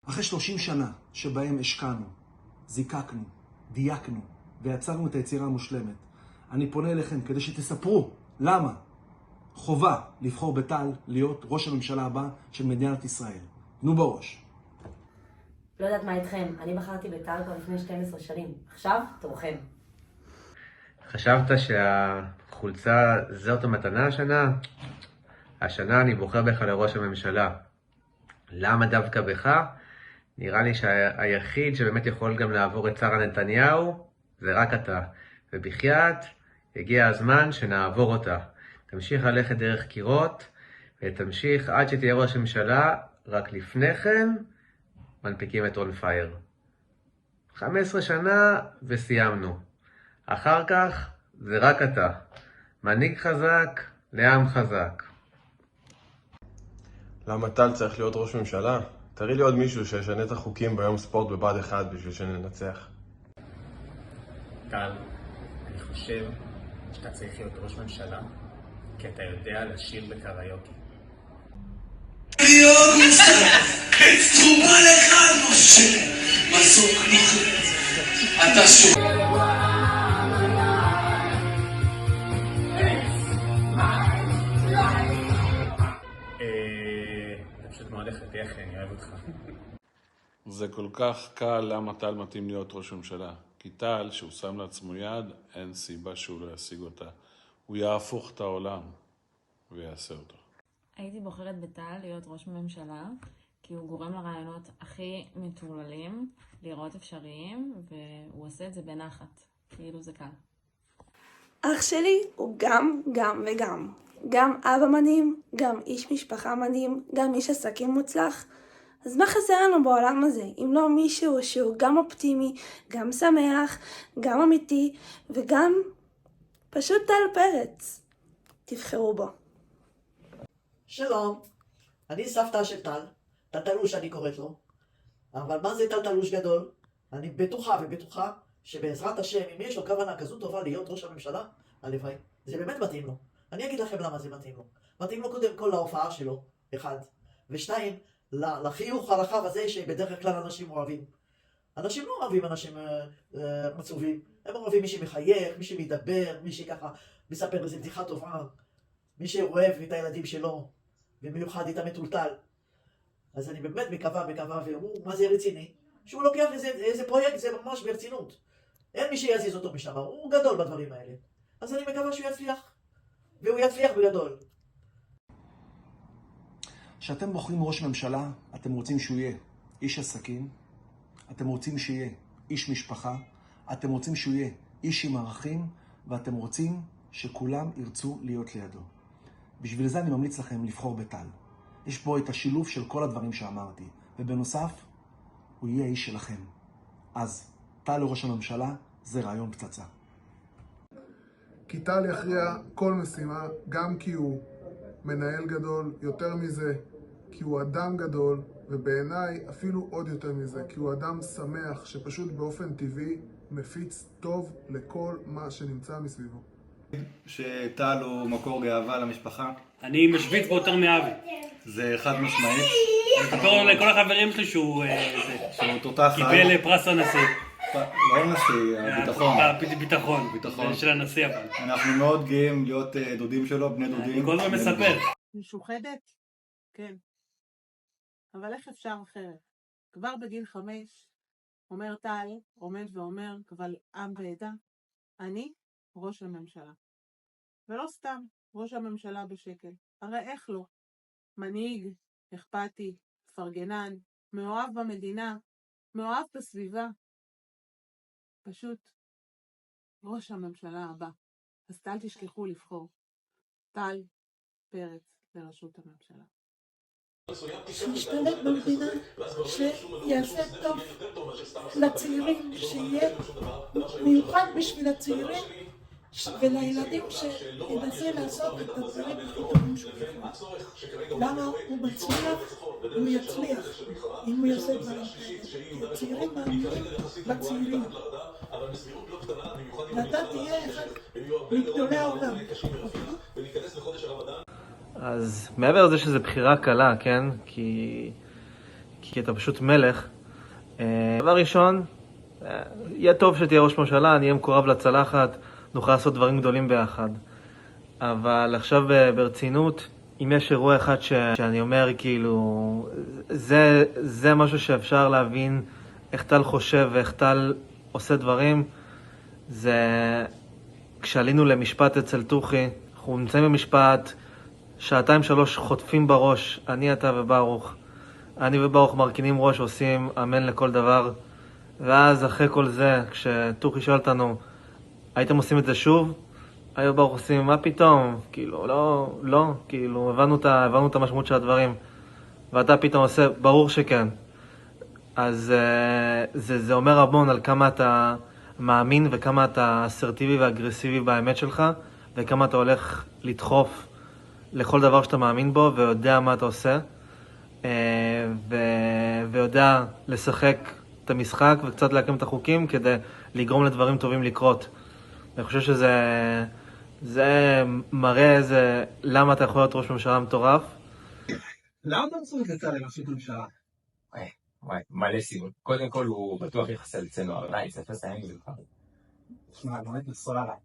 אחרי 30 שנה שבהם השקענו, זיקקנו, דייקנו ויצרנו את היצירה המושלמת, אני פונה אליכם כדי שתספרו למה חובה לבחור בטל להיות ראש הממשלה הבא של מדינת ישראל. תנו בראש. לא יודעת מה איתכם, אני בחרתי בטל כבר לפני 12 שנים. עכשיו, תורכם. חשבת שהחולצה זאת המתנה השנה? השנה אני בוחר בך לראש הממשלה. למה דווקא בך? נראה לי שהיחיד שבאמת יכול גם לעבור את שרה נתניהו זה רק אתה. ובחייאת, הגיע הזמן שנעבור אותה. תמשיך ללכת דרך קירות, ותמשיך עד שתהיה ראש הממשלה, רק לפני כן מנפיקים את און פייר. 15 שנה וסיימנו. אחר כך זה רק אתה. מנהיג חזק לעם חזק. למה טל צריך להיות ראש ממשלה? תראי לי עוד מישהו שישנה את החוקים ביום ספורט בבה"ד 1 בשביל שננצח. טל, אני חושב שאתה צריך להיות ראש ממשלה כי אתה יודע לשיר בקריוקי. תרומה לך משה, מסוק נוחת, אתה שוב. אתה פשוט מאוד החלטי, אני אוהב אותך. זה כל כך קל למה טל מתאים להיות ראש ממשלה. כי טל, שהוא שם לעצמו יד, אין סיבה שהוא לא ישיג אותה. הוא יהפוך את העולם ויעשה אותו. הייתי בוחרת בטל להיות ראש ממשלה, כי הוא גורם לרעיונות הכי מטורללים, לראות אפשריים, והוא עושה את זה בנחת, כאילו זה קל. אח שלי הוא גם וגם. גם אבא מדהים, גם איש משפחה מדהים, גם איש עסקים מוצלח. אז מה חסר לנו בעולם הזה, אם לא מישהו שהוא גם אופטימי, גם שמח, גם אמיתי, וגם פשוט טל פרץ. תבחרו בו. שלום, אני סבתא של טל, טלטלוש אני קוראת לו. אבל מה זה טלטלוש גדול? אני בטוחה שבעזרת השם, אם יש לו כוונה כזו טובה להיות ראש הממשלה, הלוואי, זה באמת מתאים לו. אני אגיד לכם למה זה מתאים לו. מתאים לו קודם כל להופעה שלו, אחד. ושתיים, לחיוך הרחב הזה שבדרך כלל אנשים אוהבים. אנשים לא אוהבים אנשים מצובים. הם אוהבים מי שמחייך, מי שמדבר, מי שככה מספר איזה בדיחה טובה. מי שאוהב את הילדים שלו, במיוחד את המטולטל. אז אני באמת מקווה, והוא מה זה רציני? שהוא לוקח איזה פרויקט, זה ממש ברצינות. אין מי שיזיז אותו משם, הוא גדול בדברים האלה. אז אני מקווה שהוא יצליח. והוא יצליח בגדול. כשאתם בוחרים ראש ממשלה, אתם רוצים שהוא יהיה איש עסקים, אתם רוצים שיהיה איש משפחה, אתם רוצים שהוא יהיה איש עם ערכים, ואתם רוצים שכולם ירצו להיות לידו. בשביל זה אני ממליץ לכם לבחור בטל. יש בו את השילוב של כל הדברים שאמרתי, ובנוסף, הוא יהיה איש שלכם. אז טל לראש הממשלה זה רעיון פצצה. כי טל יכריע כל משימה, גם כי הוא מנהל גדול, יותר מזה, כי הוא אדם גדול, ובעיניי אפילו עוד יותר מזה, כי הוא אדם שמח שפשוט באופן טבעי מפיץ טוב לכל מה שנמצא מסביבו. שטל הוא מקור גאווה למשפחה. אני משוויץ בו יותר מאבי. זה חד משמעית. אני אספר לכל החברים שלי שהוא קיבל פרס הנשיא. לא הנשיא, הביטחון. ביטחון. של הנשיא אבל. אנחנו מאוד גאים להיות דודים שלו, בני דודים. אני כל הזמן מספר. משוחדת? כן. אבל איך אפשר אחרת? כבר בגיל 5 אומר טל, עומד ואומר קבל עם ועדה, אני ראש הממשלה. ולא סתם ראש הממשלה בשקל. הרי איך לא? מנהיג, אכפתי, פרגנן, מאוהב במדינה, מאוהב בסביבה. פשוט ראש הממשלה הבא. אז טל תשכחו לבחור. טל פרץ לראשות הממשלה. שישתלט במדינה, שיעשה טוב לצעירים, שיהיה מיוחד בשביל הצעירים ולילדים, שינסה לעשות את הדברים הכי טובים שהוא יכול. למה הוא מצליח? הוא יצליח אם הוא יעשה דברים כאלה. הצעירים מאמינים בצעירים. ואתה תהיה אחד מגדולי העולם. אז מעבר לזה שזו בחירה קלה, כן? כי אתה פשוט מלך. דבר ראשון, יהיה טוב שתהיה ראש ממשלה, נהיה מקורב לצלחת, נוכל לעשות דברים גדולים ביחד. אבל עכשיו ברצינות, אם יש אירוע אחד שאני אומר כאילו, זה משהו שאפשר להבין איך טל חושב ואיך טל עושה דברים, זה כשעלינו למשפט אצל טוחי, אנחנו נמצאים במשפט, 2-3 חוטפים בראש, אני, אתה וברוך. אני וברוך מרכינים ראש, עושים אמן לכל דבר. ואז אחרי כל זה, כשטוחי שואל אותנו, הייתם עושים את זה שוב? היו ברוך עושים, מה פתאום? כאילו, לא, כאילו, הבנו את המשמעות של הדברים. ואתה פתאום עושה, ברור שכן. אז זה אומר המון על כמה אתה מאמין וכמה אתה אסרטיבי ואגרסיבי באמת שלך, וכמה אתה הולך לדחוף לכל דבר שאתה מאמין בו ויודע מה אתה עושה, ויודע לשחק את המשחק וקצת להקים את החוקים כדי לגרום לדברים טובים לקרות. אני חושב שזה מראה למה אתה יכול להיות ראש ממשלה מטורף. למה אתה רוצה לצאת לראשות ממשלה? וואי, מלא סיבות. קודם כל הוא בטוח יחסל אצלנו הרעי, זה אפס הימים שלך. תשמע, באמת נסוע עליי.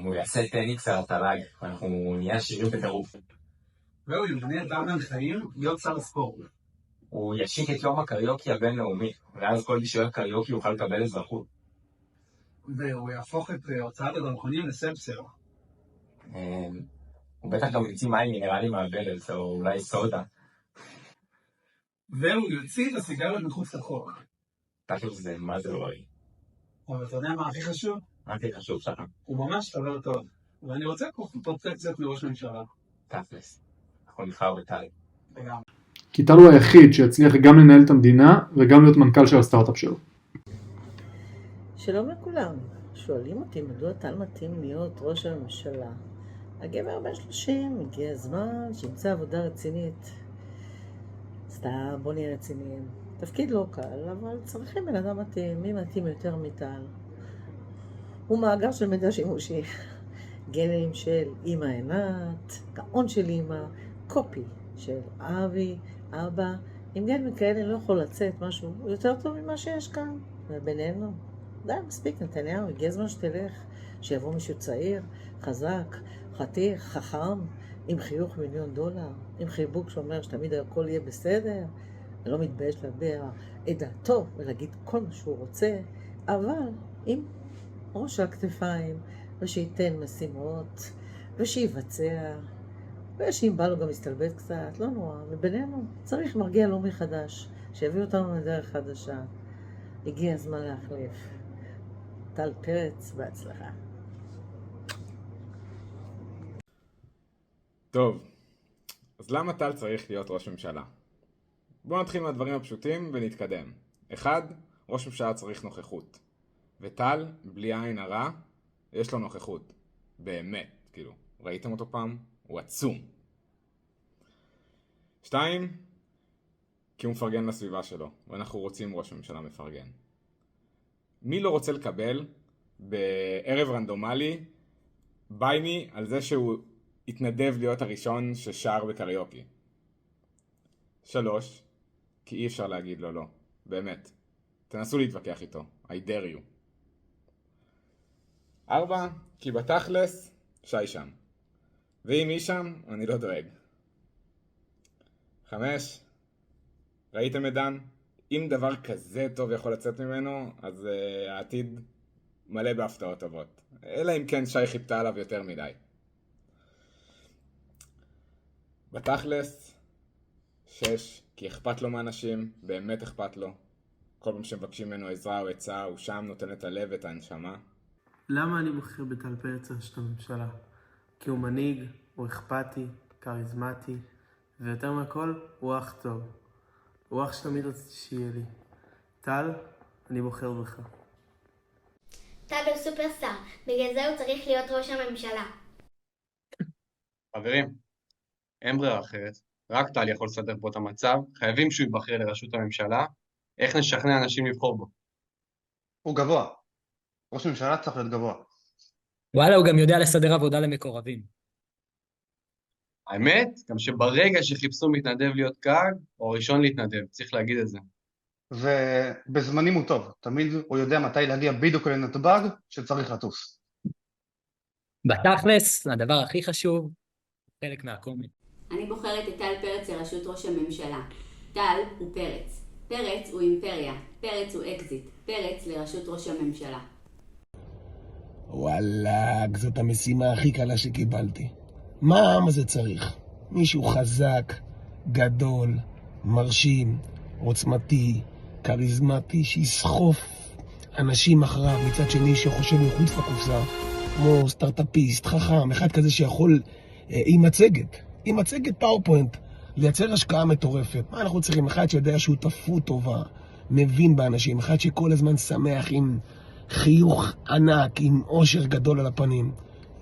הוא יעשה את ניקס על התל"ג, אנחנו נהיה שירים בטירוף. והוא ימנה את דרמן חיים להיות שר הספורט. הוא ישיק את יום הקריוקי הבינלאומי, ואז כל מי שאוהב קריוקי יוכל לקבל אזרחות. והוא יהפוך את הוצאת הדרכונים לספסר. הוא בטח גם יוציא מים מינרלים מהבלט, או אולי סודה. והוא יוציא את הסיגריות מחוץ לחוק. תכף זה, מה זה לא ראי? אבל אתה יודע מה הכי חשוב? מה הכי חשוב שלך? הוא ממש חבר טוב. ואני רוצה פרוטקציות מראש ממשלה. תכלס. אנחנו נבחר בטל. לגמרי. כי טל הוא היחיד שהצליח גם לנהל את המדינה וגם להיות מנכ"ל של הסטארט-אפ שלו. שלום לכולם. שואלים אותי מדוע טל מתאים להיות ראש הממשלה. הגבר בן 30, הגיע הזמן שימצא עבודה רצינית. סתם, בוא נהיה רציניים. תפקיד לא קל, אבל צריכים בן אדם מתאים. מי מתאים יותר מטל? הוא מאגר של מידע שימושי. גנים של אמא עינת, גאון של אמא, קופי של אבי, אבא. עם גנים כאלה לא יכול לצאת משהו יותר טוב ממה שיש כאן. ובינינו, די, מספיק, נתניהו, הגיע הזמן שתלך, שיבוא מישהו צעיר, חזק, חתיך, חכם, עם חיוך $1,000,000, עם חיבוק שאומר שתמיד הכל יהיה בסדר, לא מתבייש להביע את דעתו ולהגיד כל מה שהוא רוצה, אבל עם ראש הכתפיים, ושייתן משימות, ושיבצע, ושאם בא לו גם יסתלבט קצת, לא נורא, ובינינו צריך מרגיע לאומי חדש, שיביא אותנו לדרך חדשה. הגיע הזמן להחליף. טל פרץ, בהצלחה. טוב, אז למה טל צריך להיות ראש ממשלה? בואו נתחיל מהדברים הפשוטים ונתקדם. 1. ראש ממשלה צריך נוכחות. וטל, בלי עין הרע, יש לו נוכחות. באמת, כאילו, ראיתם אותו פעם? הוא עצום. 2. כי הוא מפרגן לסביבה שלו, ואנחנו רוצים ראש ממשלה מפרגן. מי לא רוצה לקבל בערב רנדומלי ביימי על זה שהוא התנדב להיות הראשון ששר בקריוקי? 3. כי אי אפשר להגיד לו לא. באמת. תנסו להתווכח איתו. I dare you. 4. כי בתכלס, שי שם. ואם היא שם, אני לא דואג. 5. ראיתם את דן? אם דבר כזה טוב יכול לצאת ממנו, אז העתיד מלא בהפתעות טובות. אלא אם כן שי חיפתה עליו יותר מדי. בתכלס, 6. כי אכפת לו מאנשים, באמת אכפת לו. כל פעם שמבקשים ממנו עזרה או עצה, הוא שם נותן את הלב ואת הנשמה. למה אני בוחר בטל פרץ לראשות הממשלה? כי הוא מנהיג, הוא אכפתי, כריזמטי, ויותר מהכל, הוא אח טוב. הוא אח שתמיד רציתי שיהיה לי. טל, אני בוחר בך. טל הוא סופרסטאר, בגלל זה הוא צריך להיות ראש הממשלה. חברים, אין ברירה אחרת. רק טל יכול לסדר פה את המצב, חייבים שהוא ייבחר לראשות הממשלה. איך נשכנע אנשים לבחור בו? הוא גבוה. ראש ממשלה צריך להיות גבוה. וואלה, הוא גם יודע לסדר עבודה למקורבים. האמת, גם שברגע שחיפשו מתנדב להיות קאג, הוא הראשון להתנדב, צריך להגיד את זה. ובזמנים הוא טוב, תמיד הוא יודע מתי להגיע בדיוק לנתב"ג שצריך לטוס. בתכלס, הדבר הכי חשוב, חלק מהקומי. אני בוחרת את טל פרץ לראשות ראש הממשלה. טל הוא פרץ. פרץ הוא אימפריה. פרץ הוא אקזיט. פרץ לראשות ראש הממשלה. וואלה, זאת המשימה הכי קלה שקיבלתי. מה העם הזה צריך? מישהו חזק, גדול, מרשים, עוצמתי, קריזמטי, שיסחוף אנשים אחריו, מצד שני שחושב מחוץ לקופסה, כמו סטארט-אפיסט, חכם, אחד כזה שיכול עם מצגת פאורפוינט, לייצר השקעה מטורפת. מה אנחנו צריכים? אחד שיודע שותפות טובה, מבין באנשים, אחד שכל הזמן שמח עם חיוך ענק, עם אושר גדול על הפנים.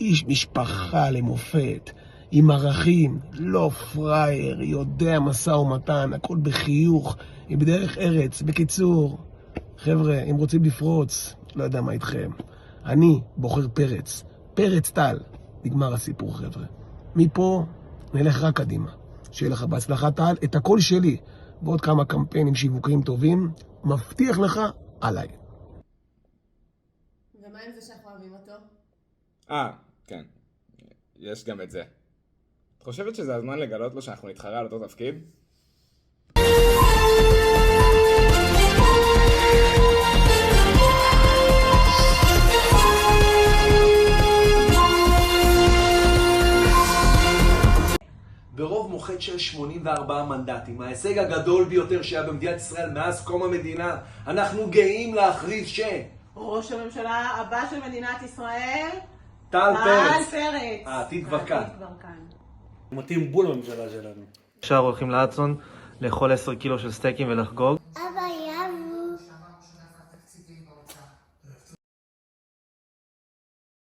איש משפחה למופת, עם ערכים, לא פרייר, יודע משא ומתן, הכל בחיוך, עם בדרך ארץ. בקיצור, חבר'ה, אם רוצים לפרוץ, לא יודע מה איתכם. אני בוחר פרץ. פרץ טל. נגמר הסיפור, חבר'ה. מפה נלך רק קדימה. שיהיה לך בהצלחה טל, את הכל שלי, ועוד כמה קמפיינים שיווקיים טובים, מבטיח לך עליי. ומה עם זה שאנחנו אוהבים אותו? כן. יש גם את זה. את חושבת שזה הזמן לגלות לו שאנחנו נתחרה על אותו תפקיד? ברוב מוחץ של 84 מנדטים, ההישג הגדול ביותר שהיה במדינת ישראל מאז קום המדינה, אנחנו גאים להכריז ראש הממשלה הבא של מדינת ישראל, טל פרץ. העתיד כבר כאן. מתאים בול בממשלה שלנו. עכשיו הולכים לאצון לאכול 10 קילו של סטייקים ולחגוג.